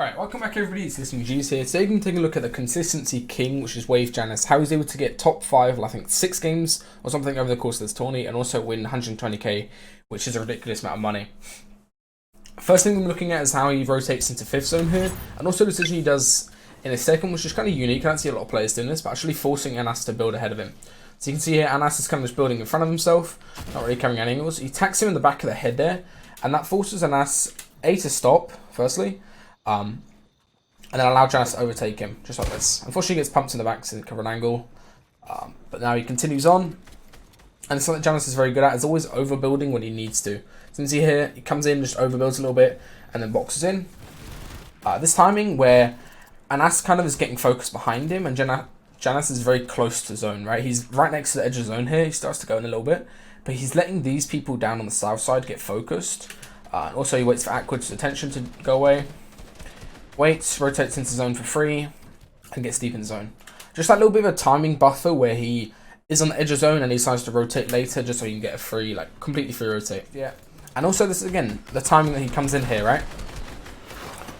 Alright, welcome back everybody, it's DestinysJesus here. Today we're going to take a look at the consistency king, which is Wave JannisZ. How he's able to get top 5, I think 6 games or something over the course of this tourney, and also win 120k, which is a ridiculous amount of money. First thing I'm looking at is how he rotates into 5th zone here, and also the decision he does in his second, which is kind of unique. I don't see a lot of players doing this, but actually forcing JannisZ to build ahead of him. So you can see here, JannisZ is kind of just building in front of himself, not really carrying any angles. He attacks him in the back of the head there, and that forces JannisZ A to stop, firstly, and then allow JannisZ to overtake him, just like this. Unfortunately, he gets pumped in the back to cover an angle, but now he continues on. And it's something JannisZ is very good at, is always overbuilding when he needs to. So you can see here, he comes in, just overbuilds a little bit, and then boxes in. This timing where JannisZ kind of is getting focused behind him, and JannisZ is very close to zone, right? He's right next to the edge of zone here. He starts to go in a little bit, but he's letting these people down on the south side get focused. Also, he waits for Aquid's attention to go away. Waits, rotates into zone for free, and gets deep in zone. Just that little bit of a timing buffer where he is on the edge of zone and he decides to rotate later just so he can get a free, like, completely free rotate. Yeah. And also, this is, again, the timing that he comes in here, right?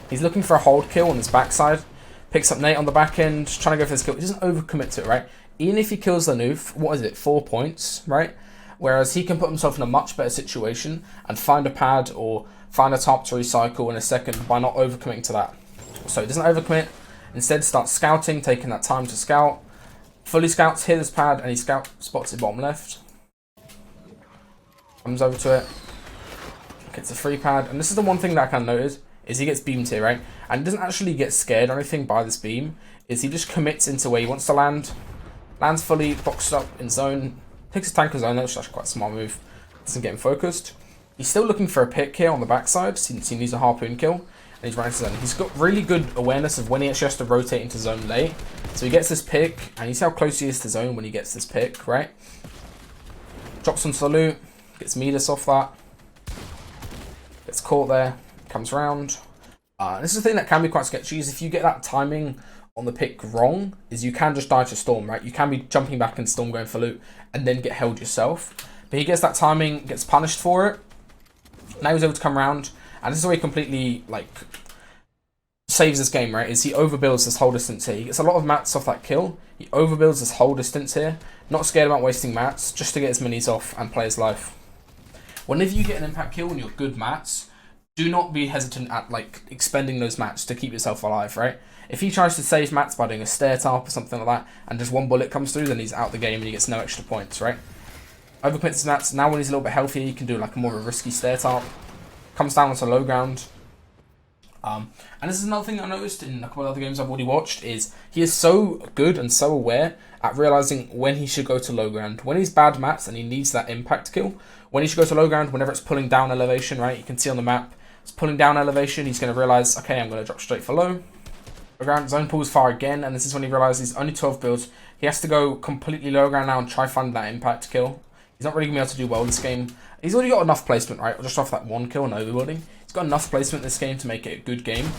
He's looking for a hold kill on his backside. Picks up Nate on the back end, trying to go for this kill. He doesn't overcommit to it, right? Even if he kills the noof, what is it, 4 points, right? Whereas he can put himself in a much better situation and find a pad or find a top to recycle in a second by not overcommitting to that. So he doesn't overcommit, instead starts scouting, taking that time to scout. Fully scouts, hit his pad, and he spots it bottom left. Comes over to it, gets a free pad, and this is the one thing that I kind of noticed, is he gets beamed here, right? And he doesn't actually get scared or anything by this beam, is he just commits into where he wants to land, lands fully, boxed up in zone, takes his tank of zone, which is actually quite a smart move, doesn't get him focused. He's still looking for a pick here on the backside, since he needs a harpoon kill. And he's running to zone. He's got really good awareness of when he actually has to rotate into zone late. So he gets this pick, and you see how close he is to zone when he gets this pick, right? Drops on salute, gets Midas off that. Gets caught there, comes around. This is the thing that can be quite sketchy, is if you get that timing on the pick wrong, is you can just die to Storm, right? You can be jumping back in Storm going for loot, and then get held yourself. But he gets that timing, gets punished for it. Now he's able to come around. And this is where he completely, like, saves this game, right? Is he overbuilds this whole distance here. He gets a lot of mats off that kill. He overbuilds this whole distance here. Not scared about wasting mats, just to get his minis off and play his life. Whenever you get an impact kill and you're good mats, do not be hesitant at, like, expending those mats to keep yourself alive, right? If he tries to save mats by doing a stair tap or something like that, and just one bullet comes through, then he's out the game and he gets no extra points, right? Overcommits his mats. Now when he's a little bit healthier, he can do, like, more of a risky stair tap. Comes down onto low ground. And this is another thing I noticed in a couple of other games I've already watched, is he is so good and so aware at realizing when he should go to low ground. When he's bad mats and he needs that impact kill, when he should go to low ground, whenever it's pulling down elevation, right? You can see on the map, it's pulling down elevation. He's going to realize, okay, I'm going to drop straight for low. Low ground, zone pulls far again, and this is when he realizes only 12 builds. He has to go completely low ground now and try find that impact kill. He's not really going to be able to do well this game. He's already got enough placement, right? Just off that one kill and overbuilding. He's got enough placement this game to make it a good game.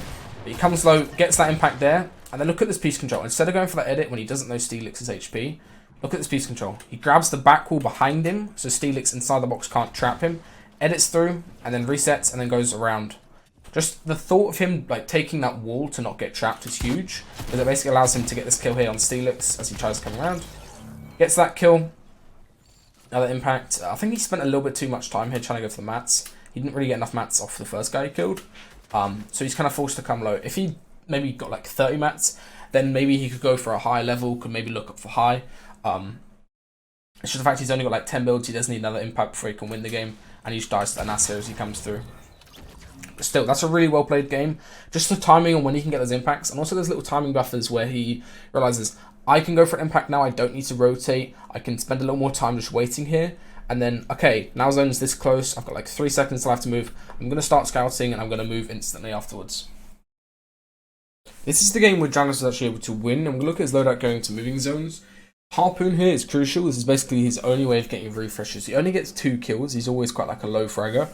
But he comes low, gets that impact there, and then look at this piece control. Instead of going for that edit when he doesn't know Steelix's HP, look at this piece control. He grabs the back wall behind him, so Steelix inside the box can't trap him, edits through, and then resets, and then goes around. Just the thought of him, like, taking that wall to not get trapped is huge, because it basically allows him to get this kill here on Steelix as he tries to come around. Gets that kill. Another impact. I think he spent a little bit too much time here trying to go for the mats. He didn't really get enough mats off the first guy he killed. So he's kind of forced to come low. If he maybe got like 30 mats, then maybe he could go for a high level, could maybe look up for high. It's just the fact he's only got like 10 builds, he doesn't need another impact before he can win the game. And he just dies to that NAS as he comes through. But still, that's a really well played game. Just the timing on when he can get those impacts. And also there's little timing buffers where he realizes, I can go for an impact now, I don't need to rotate, I can spend a little more time just waiting here, and then, okay, now zone's this close, I've got like 3 seconds till I have to move, I'm going to start scouting and I'm going to move instantly afterwards. This is the game where JannisZ is actually able to win, and we're going to look at his loadout going to moving zones. Harpoon here is crucial, this is basically his only way of getting refreshes. He only gets 2 kills, he's always quite like a low fragger.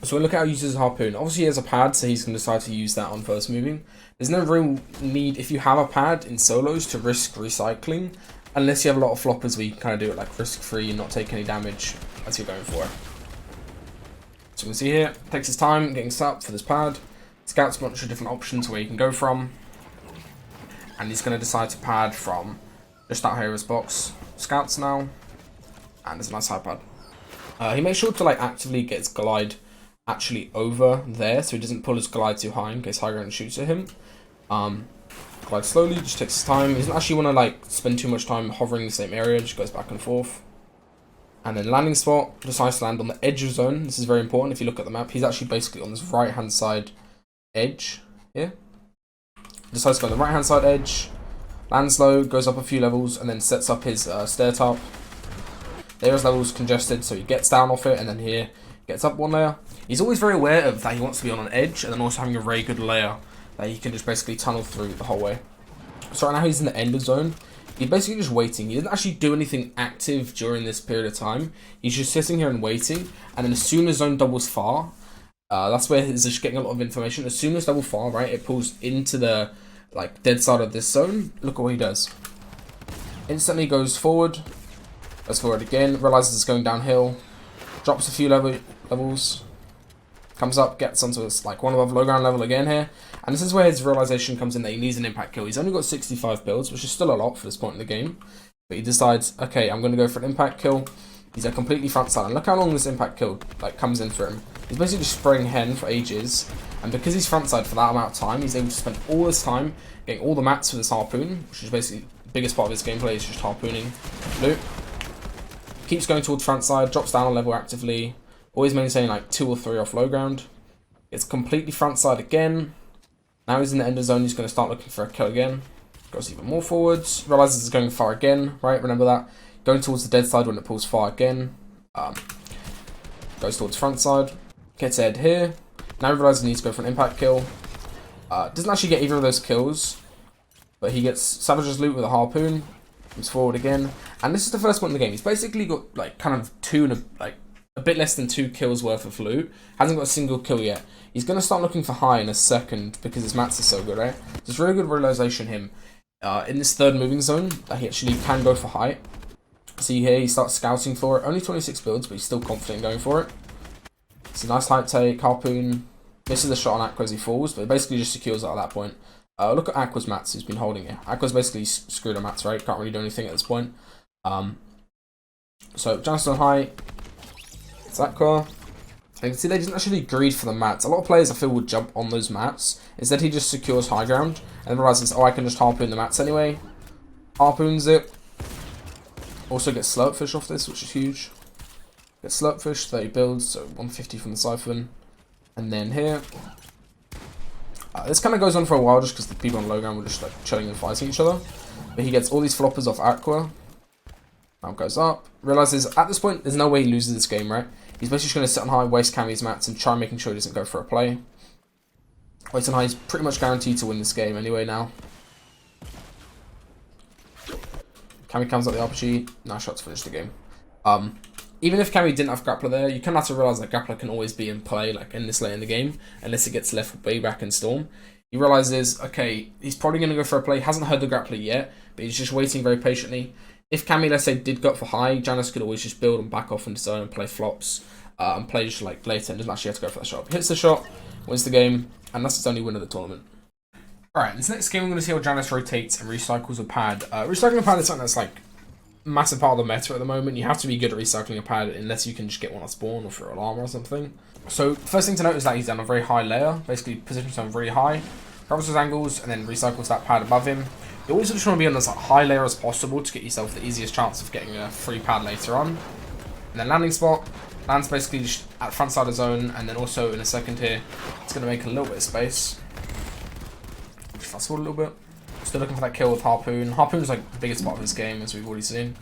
So we'll look at how he uses Harpoon. Obviously he has a pad, so he's going to decide to use that on first moving. There's no real need, if you have a pad in solos, to risk recycling, unless you have a lot of floppers where you can kind of do it like risk-free and not take any damage as you're going for it. So we can see here, takes his time getting set up for this pad. Scout's got a bunch of different options where you can go from. And he's going to decide to pad from just out here his box. Scouts now. And there's a nice high pad. He makes sure to like actively get his glide actually over there, so he doesn't pull his glide too high in case high ground shoots at him. Glide slowly, just takes his time. He doesn't actually want to like spend too much time hovering in the same area, just goes back and forth. And then landing spot, decides to land on the edge of zone. This is very important. If you look at the map, he's actually basically on this right hand side edge here. Decides to go on the right hand side edge, lands low, goes up a few levels, and then sets up his stair top. There's levels congested, so he gets down off it, and then here gets up one layer. He's always very aware of that he wants to be on an edge, and then also having a very good layer that he can just basically tunnel through the whole way. So right now he's in the end of zone. He's basically just waiting. He doesn't actually do anything active during this period of time. He's just sitting here and waiting, and then as soon as zone doubles far, that's where he's just getting a lot of information. As soon as double far, right, it pulls into the like dead side of this zone. Look at what he does. Instantly goes forward. Goes forward again, realizes it's going downhill, drops a few levels, comes up, gets onto this like one above low ground level again here, and this is where his realization comes in that he needs an impact kill. He's only got 65 builds, which is still a lot for this point in the game, but he decides, okay, I'm going to go for an impact kill. He's a completely front side, and look how long this impact kill like comes in for him. He's basically just spraying hen for ages, and because he's front side for that amount of time, he's able to spend all this time getting all the mats with his harpoon, which is basically the biggest part of his gameplay, is just harpooning loot. Keeps going towards front side, drops down a level actively, always maintaining like 2 or 3 off low ground. It's completely front side again. Now he's in the end of zone, he's going to start looking for a kill again. Goes even more forwards, realizes it's going far again, right? Remember that. Going towards the dead side when it pulls far again. Goes towards front side, gets ahead here. Now he realizes he needs to go for an impact kill. Doesn't actually get either of those kills, but he gets Savage's loot with a harpoon. Comes forward again, and this is the first point in the game. He's basically got like kind of a bit less than 2 kills worth of loot. Hasn't got a single kill yet. He's gonna start looking for high in a second because his mats are so good, right? There's really good realization him in this third moving zone that he actually can go for high. See here, he starts scouting for it. Only 26 builds, but he's still confident in going for it. It's a nice height take, harpoon. Misses the shot on Aqua as he falls, but it basically just secures it at that point. Look at Aqua's mats who's been holding it. Aqua's basically screwed her mats, right? Can't really do anything at this point. So, JannisZ on high. It's Aqua. And you can see they didn't actually greed for the mats. A lot of players I feel would jump on those mats. Instead he just secures high ground. And then realizes, oh, I can just harpoon the mats anyway. Harpoons it. Also gets slurpfish off this, which is huge. Gets slurpfish, 30 builds, so 150 from the siphon. And then here. This kind of goes on for a while just because the people on low ground were just like chilling and fighting each other. But he gets all these floppers off Aqua. Now goes up. Realizes at this point there's no way he loses this game, right? He's basically just going to sit on high, waste Cammy's mats, and try making sure he doesn't go for a play. Waits on high, he's pretty much guaranteed to win this game anyway now. Cammy comes up the RPG. Nice shot to finish the game. Even if Cammy didn't have Grappler there, you kind of have to realize that Grappler can always be in play, like in this late in the game, unless it gets left way back in Storm. He realizes, okay, he's probably going to go for a play. Hasn't heard the Grappler yet, but he's just waiting very patiently. If Cammy, let's say, did go up for high, JannisZ could always just build and back off into zone and play flops, and play just like later and doesn't actually have to go for the shot. Hits the shot, wins the game, and that's his only win of the tournament. Alright, in this next game, we're going to see how JannisZ rotates and recycles a pad. Recycling a pad is something that's like massive part of the meta at the moment. You have to be good at recycling a pad unless you can just get one at spawn or through alarm or something. So first thing to note is that he's done a very high layer, basically positions himself very high, covers his angles, and then recycles that pad above him. You always just want to be on as high layer as possible to get yourself the easiest chance of getting a free pad later on. And then landing spot, lands basically just at front side of zone, and then also in a second here, it's going to make a little bit of space. Just fast forward a little bit. Still looking for that kill with Harpoon. Harpoon's like the biggest part of this game, as we've already seen.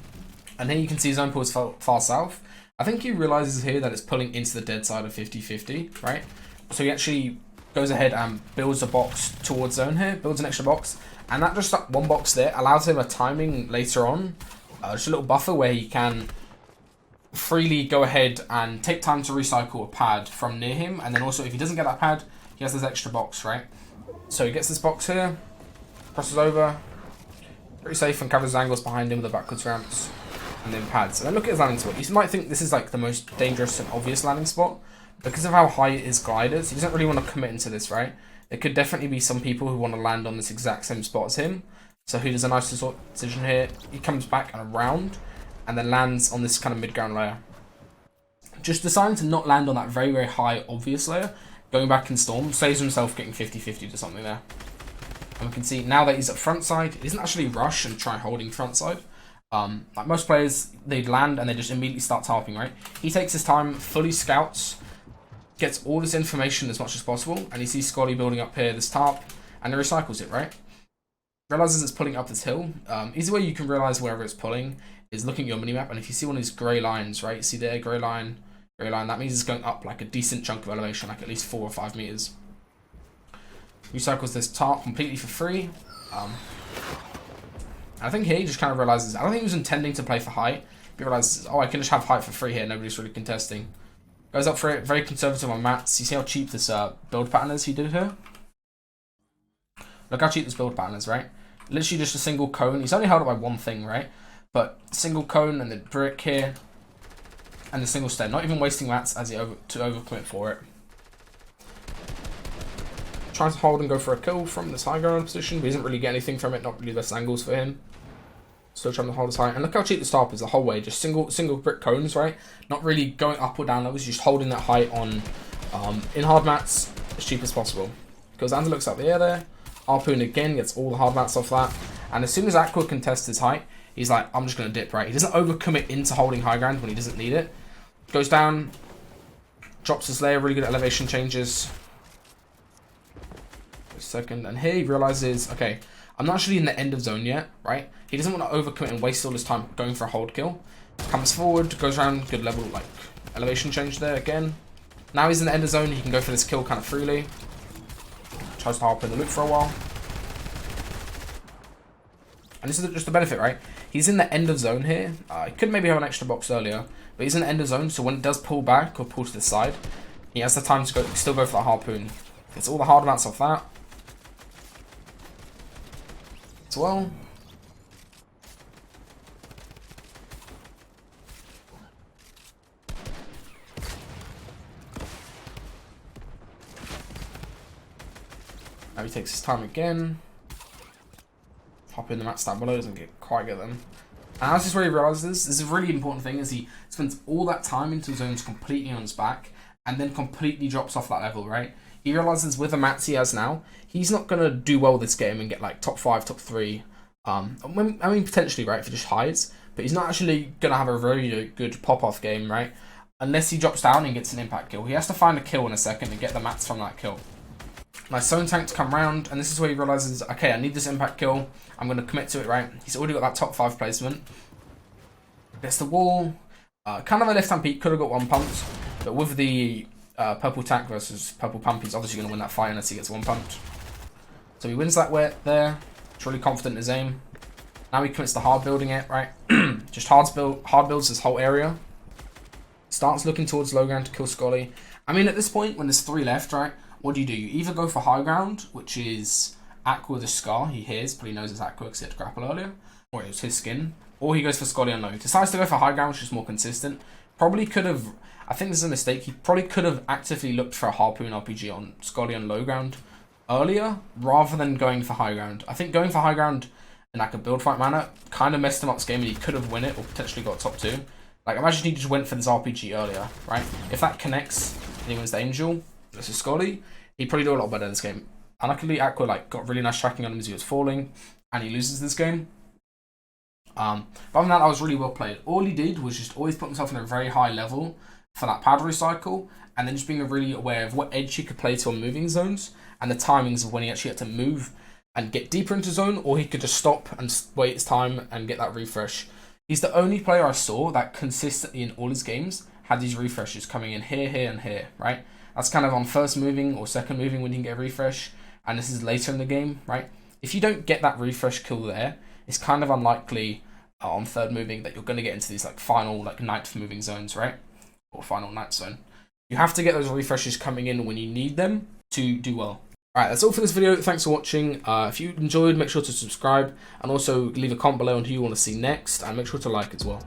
And here you can see zone pulls far south. I think he realizes here that it's pulling into the dead side of 50-50, right? So he actually goes ahead and builds a box towards zone here, builds an extra box. And that just that one box there allows him a timing later on. Just a little buffer where he can freely go ahead and take time to recycle a pad from near him. And then also if he doesn't get that pad, he has this extra box, right? So he gets this box here. Crosses over, pretty safe, and covers angles behind him with the backwards ramps, and then pads. And then look at his landing spot. You might think this is like the most dangerous and obvious landing spot, because of how high his glide is, he doesn't really want to commit into this, right? There could definitely be some people who want to land on this exact same spot as him. So he does a nice decision here. He comes back and around and then lands on this kind of mid-ground layer. Just deciding to not land on that very, very high, obvious layer, going back in Storm, saves himself getting 50-50 to something there. And we can see now that he's at front side, he doesn't actually rush and try holding front side. Like most players, they'd land and they just immediately start tarping, right? He takes his time, fully scouts, gets all this information as much as possible, and he sees Scotty building up here, this tarp, and he recycles it, right? Realizes it's pulling up this hill. Easy way you can realize wherever it's pulling is looking at your minimap, and if you see one of these grey lines, right? You see there, grey line, that means it's going up like a decent chunk of elevation, like at least 4 or 5 meters. Recycles this tarp completely for free. I think here he just kind of realizes, I don't think he was intending to play for height. He realizes, oh, I can just have height for free here, nobody's really contesting. Goes up for it, very conservative on mats. You see how cheap this build pattern is he did here? Look how cheap this build pattern is, right? Literally just a single cone. He's only held up by one thing, right? But single cone and the brick here. And the single stair. Not even wasting mats as he overcommit for it. Tries to hold and go for a kill from this high ground position. But he doesn't really get anything from it. Not really the best angles for him. Still trying to hold his height. And look how cheap the tarp is the whole way. Just single brick cones, right? Not really going up or down levels. Just holding that height on in hard mats as cheap as possible. Goes down to looks up the air there. Harpoon again, gets all the hard mats off that. And as soon as Aqua contests his height, he's like, I'm just going to dip, right? He doesn't overcommit into holding high ground when he doesn't need it. Goes down, drops his layer, really good elevation changes. A second, and here he realizes, okay, I'm not actually in the end of zone yet, right? He doesn't want to overcommit and waste all his time going for a hold kill. Comes forward, goes around, good level, like, elevation change there again. Now he's in the end of zone, he can go for this kill kind of freely. Tries to harp in the loop for a while. And this is just the benefit, right? He's in the end of zone here. He could maybe have an extra box earlier, but he's in the end of zone, so when it does pull back or pull to the side, he has the time to still go for the harpoon. Gets all the hard mats off that. As well. Now he takes his time again. Hop in the mats down below, doesn't quite get them. And this is where he realizes, this is a really important thing, is he spends all that time into zones completely on his back, and then completely drops off that level, right? He realizes with the mats he has now, he's not going to do well this game and get like top 5, top 3. I mean, potentially, right, if he just hides, but he's not actually going to have a very good pop-off game, right? Unless he drops down and gets an impact kill. He has to find a kill in a second and get the mats from that kill. Nice zone tank to come round, and this is where he realizes, okay, I need this impact kill. I'm going to commit to it, right? He's already got that top 5 placement. Gets the wall. Kind of a left-hand peak, could have got one pumped, but with the purple tank versus purple pump, he's obviously going to win that fight unless he gets one pumped. So he wins that wet there. He's really confident in his aim. Now he commits to hard building it, right? Just hard builds this whole area. Starts looking towards low ground to kill Scully. I mean, at this point, when there's 3 left, right? What do? You either go for high ground, which is Aqua the Scar. He hears, but he knows it's Aqua because he had to grapple earlier. Or it was his skin. Or he goes for Scotty on low. Decides to go for high ground, which is more consistent. Probably could have, I think this is a mistake, he probably could have actively looked for a Harpoon RPG on Scotty on low ground earlier, rather than going for high ground. I think going for high ground in like a build fight manner kind of messed him up this game, and he could have won it, or potentially got top 2. Like, imagine he just went for this RPG earlier, right? If that connects, and he wins the Angel, this is Scotty, he'd probably do a lot better in this game. Unluckily, Aqua got really nice tracking on him as he was falling, and he loses this game. But other than that was really well played. All he did was just always put himself in a very high level for that pad recycle, and then just being really aware of what edge he could play to on moving zones, and the timings of when he actually had to move and get deeper into zone, or he could just stop and wait his time and get that refresh. He's the only player I saw that consistently in all his games had these refreshes coming in here, here, and here, right? That's kind of on first moving or second moving when you can get a refresh, and this is later in the game, right? If you don't get that refresh kill there, it's kind of unlikely on third moving that you're going to get into these like final like ninth moving zones, right? Or final ninth zone. You have to get those refreshes coming in when you need them to do well. Alright, that's all for this video. Thanks for watching. If you enjoyed, make sure to subscribe, and also leave a comment below on who you want to see next, and make sure to like as well.